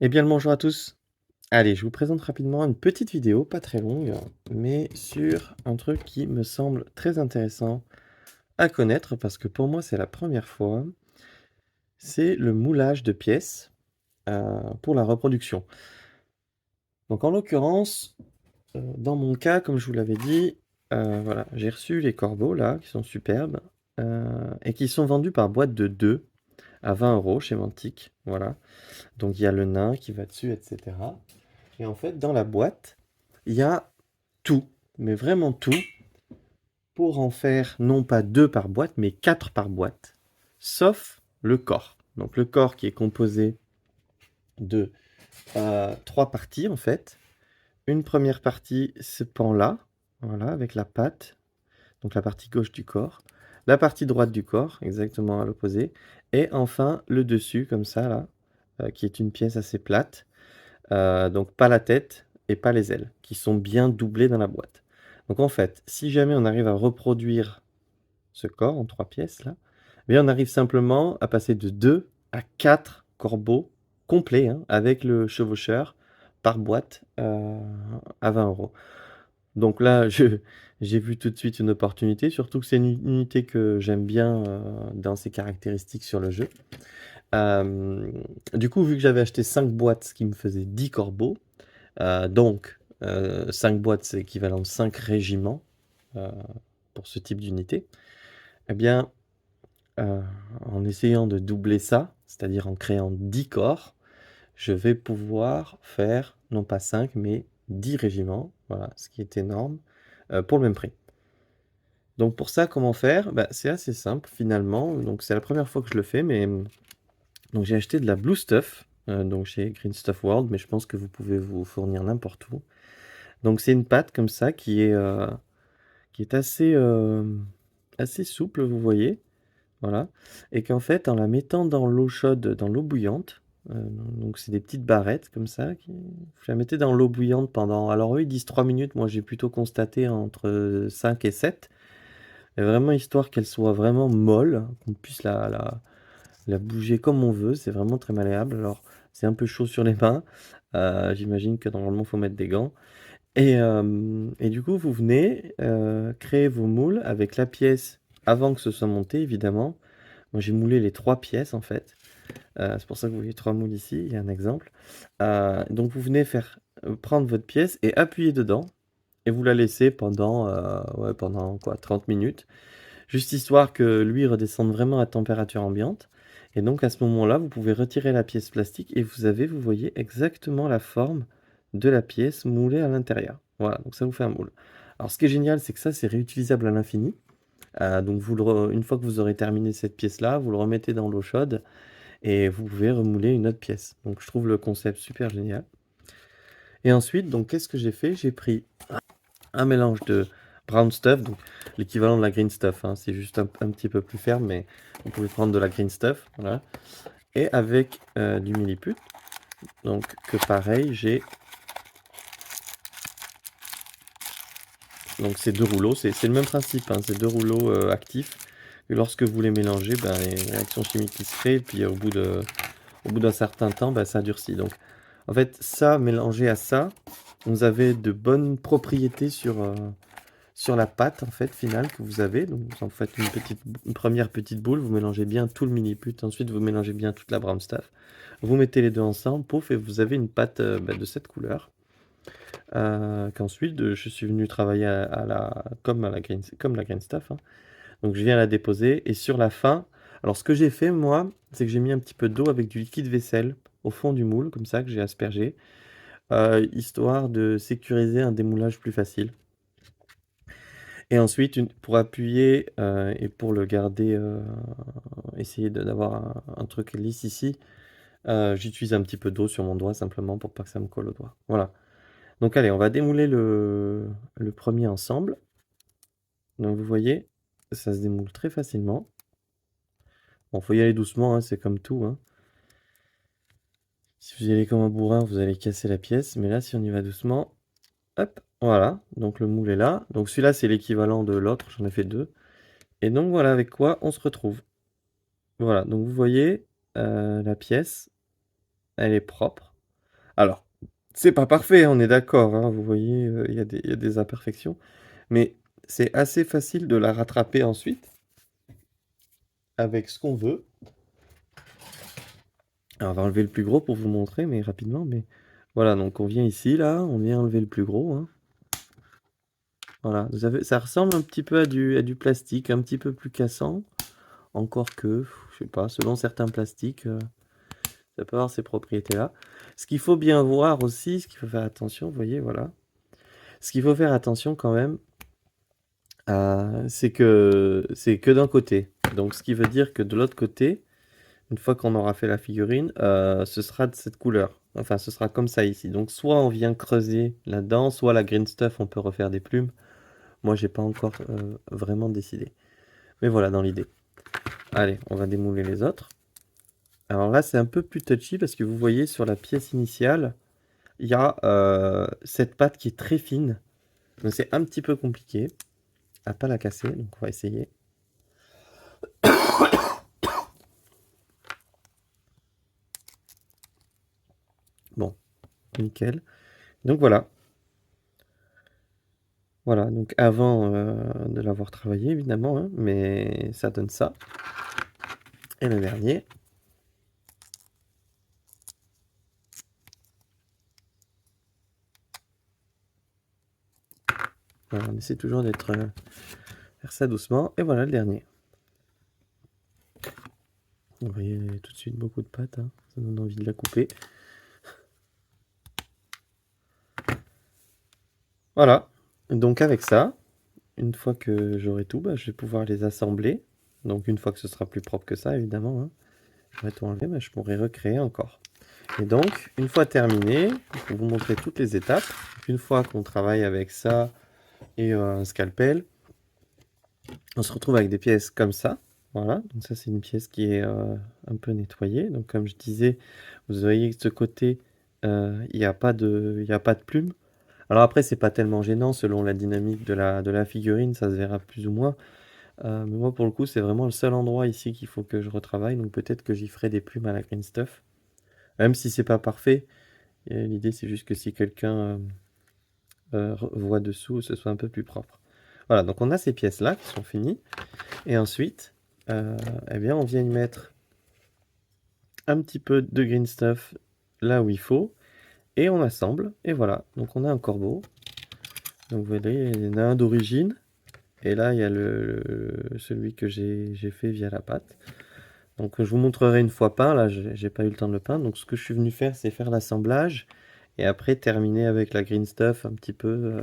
Eh bien le bonjour à tous. Allez, je vous présente rapidement une petite vidéo, pas très longue, mais sur un truc qui me semble très intéressant à connaître parce que pour moi c'est la première fois. C'est le moulage de pièces pour la reproduction. Donc en l'occurrence, dans mon cas, comme je vous l'avais dit, voilà, j'ai reçu les corbeaux là, qui sont superbes, et qui sont vendus par boîte de 2 à 20 € chez Mantic. Voilà. Donc il y a le nain qui va dessus, etc. Et en fait, dans la boîte, il y a tout, mais vraiment tout, pour en faire non pas 2 par boîte, mais 4 par boîte, sauf le corps. Donc le corps qui est composé de 3 parties en fait. Une première partie ce pan là, voilà, avec la patte, donc la partie gauche du corps, la partie droite du corps, exactement à l'opposé, et enfin le dessus, comme ça là, qui est une pièce assez plate, donc pas la tête et pas les ailes, qui sont bien doublées dans la boîte. Donc en fait, si jamais on arrive à reproduire ce corps en 3 pièces là, eh bien on arrive simplement à passer de 2 à 4 corbeaux complets, hein, avec le chevaucheur par boîte, à 20 €. Donc là, j'ai vu tout de suite une opportunité, surtout que c'est une unité que j'aime bien, dans ses caractéristiques sur le jeu. Hem, du coup, vu que j'avais acheté 5 boîtes, ce qui me faisait 10 corbeaux, donc 5 boîtes, c'est équivalent de 5 régiments, heu, pour ce type d'unité. Eh bien, heu, en essayant de doubler ça, c'est-à-dire en créant 10 corps, je vais pouvoir faire non pas 5 mais 10 régiments, voilà, ce qui est énorme, pour le même prix. Donc pour ça, comment faire? Bah, c'est assez simple finalement, donc c'est la première fois que je le fais, mais donc j'ai acheté de la Blue Stuff, donc chez Green Stuff World, mais je pense que vous pouvez vous fournir n'importe où. Donc c'est une pâte comme ça qui est assez, assez souple, vous voyez, voilà, et qu'en fait, en la mettant dans l'eau chaude, dans l'eau bouillante, donc c'est des petites barrettes comme ça qui vous la mettez dans l'eau bouillante pendant, alors eux, ils disent 3 minutes, moi j'ai plutôt constaté entre 5 et 7, et vraiment histoire qu'elle soit vraiment molle, qu'on puisse la bouger comme on veut, c'est vraiment très malléable. Alors c'est un peu chaud sur les mains, j'imagine que normalement, il faut mettre des gants. Et du coup, vous venez, créer vos moules avec la pièce avant que ce soit monté, évidemment. Moi, j'ai moulé les 3 pièces, en fait. C'est pour ça que vous voyez 3 moules ici, il y a un exemple. Donc vous venez faire, prendre votre pièce et appuyer dedans et vous la laissez pendant, ouais, pendant quoi? 30 minutes. Juste histoire que lui redescende vraiment à température ambiante. Et donc à ce moment-là, vous pouvez retirer la pièce plastique et vous avez, vous voyez exactement la forme de la pièce moulée à l'intérieur. Voilà, donc ça vous fait un moule. Alors ce qui est génial, c'est que ça, c'est réutilisable à l'infini. Donc une fois que vous aurez terminé cette pièce-là, vous le remettez dans l'eau chaude et vous pouvez remouler une autre pièce. Donc je trouve le concept super génial. Et ensuite, donc qu'est-ce que j'ai fait? J'ai pris un mélange de brown stuff, donc l'équivalent de la green stuff, hein, c'est juste un petit peu plus ferme, mais vous pouvez prendre de la green stuff, voilà. Et avec du milliput, donc que pareil, j'ai donc ces deux rouleaux, c'est le même principe, hein, c'est deux rouleaux actifs. Et lorsque vous les mélangez, ben, il y a une réaction chimique qui se crée, et puis au bout d'un certain temps, ben, ça durcit. Donc, en fait, ça mélangé à ça, vous avez de bonnes propriétés sur la pâte en fait finale que vous avez. Donc vous en faites une première petite boule, vous mélangez bien tout le mini-put, ensuite vous mélangez bien toute la brown stuff. Vous mettez les deux ensemble, pouf, et vous avez une pâte de cette couleur. Qu'ensuite je suis venu travailler comme la green stuff, hein. Donc je viens la déposer et sur la fin, alors ce que j'ai fait moi, c'est que j'ai mis un petit peu d'eau avec du liquide vaisselle au fond du moule, comme ça que j'ai aspergé, histoire de sécuriser un démoulage plus facile. Et ensuite, pour appuyer et pour le garder, essayer d'avoir un truc lisse ici, j'utilise un petit peu d'eau sur mon doigt simplement pour pas que ça me colle au doigt. Voilà. Donc allez, on va démouler le premier ensemble. Donc vous voyez, ça se démoule très facilement. Bon, faut y aller doucement, hein, c'est comme tout, hein. Si vous y allez comme un bourrin, vous allez casser la pièce, mais là, si on y va doucement, hop, voilà. Donc le moule est là. Donc celui-là, c'est l'équivalent de l'autre, j'en ai fait deux. Et donc voilà avec quoi on se retrouve. Voilà, donc vous voyez, la pièce, elle est propre. Alors, c'est pas parfait, on est d'accord, hein, vous voyez, il y a des imperfections, mais c'est assez facile de la rattraper ensuite avec ce qu'on veut. Alors, on va enlever le plus gros pour vous montrer, mais rapidement, mais voilà, donc on vient ici, là, on vient enlever le plus gros, hein. Voilà, vous avez, ça ressemble un petit peu à du plastique, un petit peu plus cassant, encore que, je sais pas, selon certains plastiques, ça peut avoir ces propriétés-là. Ce qu'il faut bien voir aussi, ce qu'il faut faire attention, vous voyez, voilà. Ce qu'il faut faire attention quand même, c'est que d'un côté. Donc, ce qui veut dire que de l'autre côté, une fois qu'on aura fait la figurine, ce sera de cette couleur. Enfin, ce sera comme ça ici. Donc, soit on vient creuser là-dedans, soit la green stuff, on peut refaire des plumes. Moi, j'ai pas encore vraiment décidé. Mais voilà, dans l'idée. Allez, on va démouler les autres. Alors là, c'est un peu plus touchy parce que vous voyez sur la pièce initiale, il y a cette pâte qui est très fine. Donc c'est un petit peu compliqué à pas la casser. Donc on va essayer. Bon, nickel. Donc voilà. Voilà, donc avant de l'avoir travaillé évidemment, hein, mais ça donne ça. Et le dernier. Voilà, on essaie toujours d'être faire ça doucement. Et voilà le dernier. Vous voyez tout de suite beaucoup de pâte, hein. Ça donne envie de la couper. Voilà. Donc avec ça, une fois que j'aurai tout, bah, je vais pouvoir les assembler. Donc une fois que ce sera plus propre que ça, évidemment, hein, je vais tout enlever, mais je pourrai recréer encore. Et donc, une fois terminé, je vais vous montrer toutes les étapes. Une fois qu'on travaille avec ça et un scalpel, on se retrouve avec des pièces comme ça. Voilà, donc ça c'est une pièce qui est un peu nettoyée. Donc comme je disais, vous voyez que de ce côté, il n'y a pas de plume. Alors après, c'est pas tellement gênant selon la dynamique de la figurine, ça se verra plus ou moins. Mais moi, pour le coup, c'est vraiment le seul endroit ici qu'il faut que je retravaille. Donc peut-être que j'y ferai des plumes à la green stuff. Même si c'est pas parfait, l'idée c'est juste que si quelqu'un voit dessous, ce soit un peu plus propre. Voilà, donc on a ces pièces-là qui sont finies. Et ensuite, eh bien, on vient y mettre un petit peu de green stuff là où il faut. Et on assemble. Et voilà, donc on a un corbeau. Donc vous voyez, il y en a un d'origine. Et là, il y a celui que j'ai fait via la pâte. Donc je vous montrerai une fois peint, là j'ai pas eu le temps de le peindre. Donc ce que je suis venu faire, c'est faire l'assemblage. Et après terminer avec la green stuff, un petit peu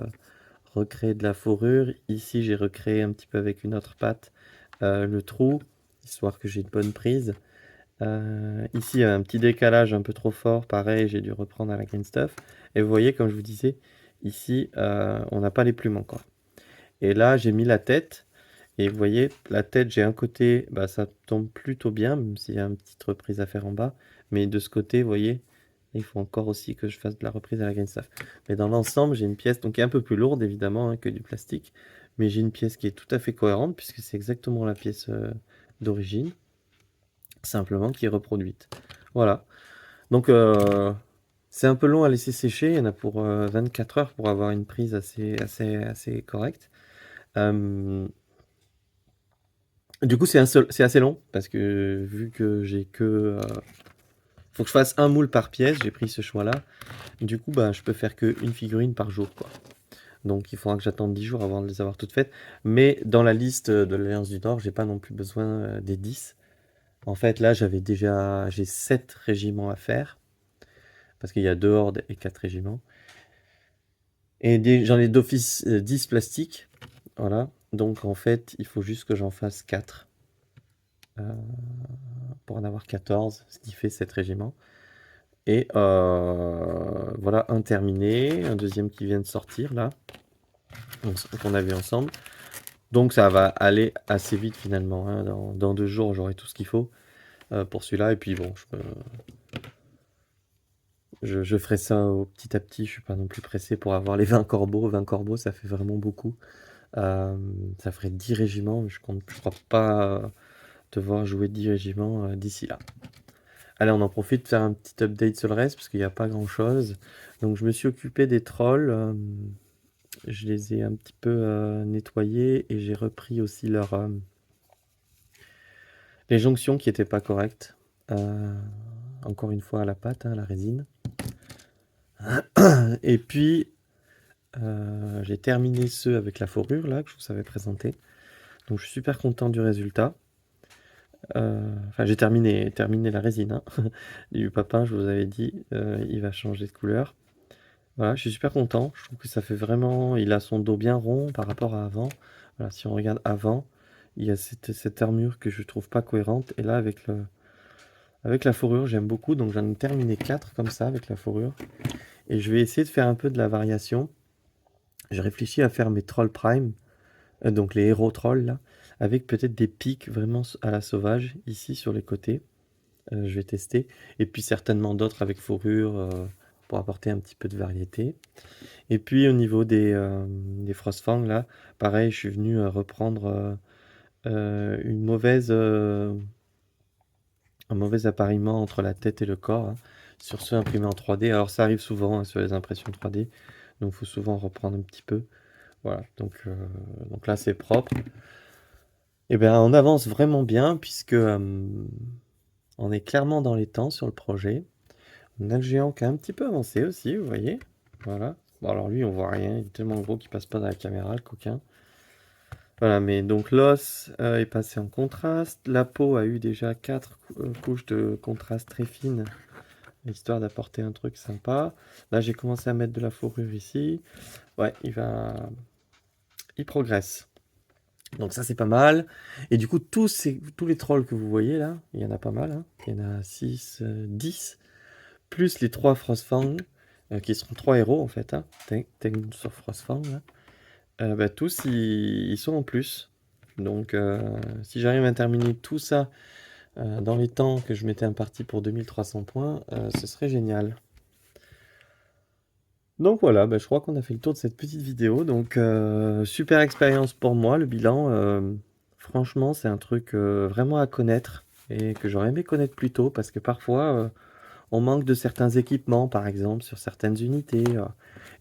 recréer de la fourrure. Ici j'ai recréé un petit peu avec une autre pâte le trou, histoire que j'ai une bonne prise. Ici il y a un petit décalage un peu trop fort, pareil j'ai dû reprendre à la green stuff. Et vous voyez, comme je vous disais, ici on n'a pas les plumes encore. Et là j'ai mis la tête. Et vous voyez, la tête, j'ai un côté, bah, ça tombe plutôt bien, même s'il y a une petite reprise à faire en bas. Mais de ce côté, vous voyez, il faut encore aussi que je fasse de la reprise à la green stuff. Mais dans l'ensemble, j'ai une pièce donc qui est un peu plus lourde, évidemment, hein, que du plastique. Mais j'ai une pièce qui est tout à fait cohérente, puisque c'est exactement la pièce d'origine, simplement qui est reproduite. Voilà. Donc, c'est un peu long à laisser sécher. Il y en a pour 24 heures pour avoir une prise assez correcte. Du coup, c'est assez long parce que vu que j'ai que. Faut que je fasse un moule par pièce, j'ai pris ce choix-là. Du coup, bah, je peux faire qu'une figurine par jour, quoi. Donc, il faudra que j'attende 10 jours avant de les avoir toutes faites. Mais dans la liste de l'Alliance du Nord, j'ai pas non plus besoin des 10. En fait, là, j'ai 7 régiments à faire. Parce qu'il y a 2 hordes et 4 régiments. Et j'en ai d'office 10 plastiques. Voilà. Donc, en fait, il faut juste que j'en fasse 4. Pour en avoir 14, ce qui fait 7 régiments. Et voilà, un terminé, un deuxième qui vient de sortir là, qu'on a vu ensemble. Donc ça va aller assez vite finalement, hein. Dans 2 jours, j'aurai tout ce qu'il faut pour celui-là. Et puis bon, je ferai ça petit à petit, je suis pas non plus pressé pour avoir les 20 corbeaux. 20 corbeaux, ça fait vraiment beaucoup. Ça ferait 10 régiments, je crois pas devoir jouer 10 régiments d'ici là. Allez, on en profite de faire un petit update sur le reste, parce qu'il n'y a pas grand-chose. Donc je me suis occupé des trolls. Je les ai un petit peu nettoyés et j'ai repris aussi les jonctions qui n'étaient pas correctes. Encore une fois à la pâte, hein, la résine. Et puis, j'ai terminé ceux avec la fourrure, là, que je vous avais présenté. Donc je suis super content du résultat. Enfin, j'ai terminé la résine, hein. Du papin, je vous avais dit, il va changer de couleur. Voilà, je suis super content. Je trouve que ça fait vraiment... Il a son dos bien rond par rapport à avant. Voilà, si on regarde avant, il y a cette armure que je trouve pas cohérente. Et là, avec la fourrure, j'aime beaucoup. Donc j'en ai terminé 4 comme ça avec la fourrure. Et je vais essayer de faire un peu de la variation. J'ai réfléchi à faire mes trolls prime, donc les héros trolls là, avec peut-être des pics vraiment à la sauvage ici sur les côtés. Je vais tester. Et puis certainement d'autres avec fourrure pour apporter un petit peu de variété. Et puis au niveau des Frostfang là, pareil, je suis venu reprendre un mauvais appariement entre la tête et le corps, hein, sur ceux imprimés en 3D. Alors ça arrive souvent, hein, sur les impressions 3D, donc il faut souvent reprendre un petit peu. Voilà, donc là c'est propre. Et bien on avance vraiment bien puisque on est clairement dans les temps sur le projet. On a le géant qui a un petit peu avancé aussi, vous voyez. Voilà. Bon alors lui on voit rien, il est tellement gros qu'il passe pas dans la caméra, le coquin. Voilà, mais donc l'os est passé en contraste. La peau a eu déjà 4 couches de contraste très fines, histoire d'apporter un truc sympa. Là, j'ai commencé à mettre de la fourrure ici. Ouais, il progresse. Donc ça, c'est pas mal. Et du coup, tous les trolls que vous voyez là, il y en a pas mal, hein. Il y en a 6, 10, plus les 3 Frostfang, qui seront 3 héros en fait, hein. Tengen sur Frostfang, là. Bah, tous, ils sont en plus. Donc, si j'arrive à terminer tout ça dans les temps que je m'étais imparti pour 2300 points, ce serait génial. Donc voilà, bah, je crois qu'on a fait le tour de cette petite vidéo. Donc, super expérience pour moi, le bilan. Franchement, c'est un truc vraiment à connaître et que j'aurais aimé connaître plus tôt parce que parfois, on manque de certains équipements, par exemple, sur certaines unités.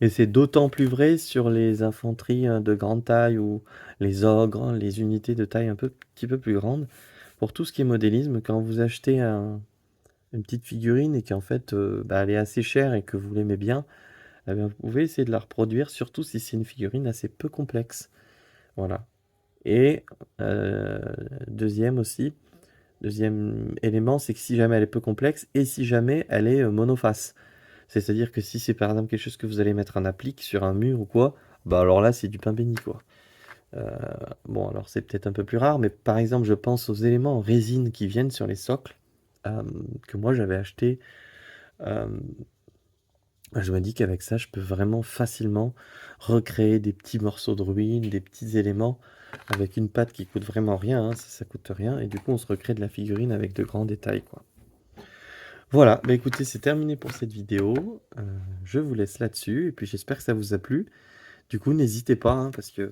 Et c'est d'autant plus vrai sur les infanteries de grande taille ou les ogres, hein, les unités de taille petit peu plus grande. Pour tout ce qui est modélisme, quand vous achetez une petite figurine et qu'en fait bah, elle est assez chère et que vous l'aimez bien, eh bien, vous pouvez essayer de la reproduire, surtout si c'est une figurine assez peu complexe. Voilà. Et deuxième aussi, deuxième élément, c'est que si jamais elle est peu complexe et si jamais elle est monoface. C'est-à-dire que si c'est par exemple quelque chose que vous allez mettre en applique sur un mur ou quoi, bah alors là c'est du pain béni quoi. Euh, bon alors c'est peut-être un peu plus rare, mais par exemple je pense aux éléments en résine qui viennent sur les socles, que moi j'avais acheté. euh, je me dis qu'avec ça je peux vraiment facilement recréer des petits morceaux de ruines, des petits éléments avec une pâte qui coûte vraiment rien, hein, ça coûte rien, et du coup on se recrée de la figurine avec de grands détails quoi. Voilà, bah écoutez, c'est terminé pour cette vidéo. Je vous laisse là-dessus, et puis j'espère que ça vous a plu. Du coup, n'hésitez pas, hein, parce que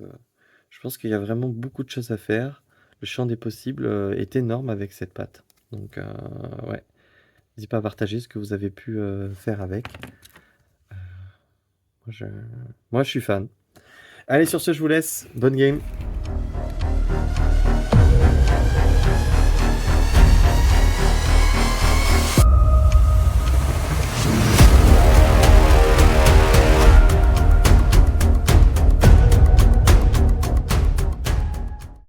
je pense qu'il y a vraiment beaucoup de choses à faire. Le champ des possibles est énorme avec cette pâte. Donc, ouais, n'hésitez pas à partager ce que vous avez pu faire avec. Moi, je... Moi, je suis fan. Allez, sur ce, je vous laisse. Bonne game.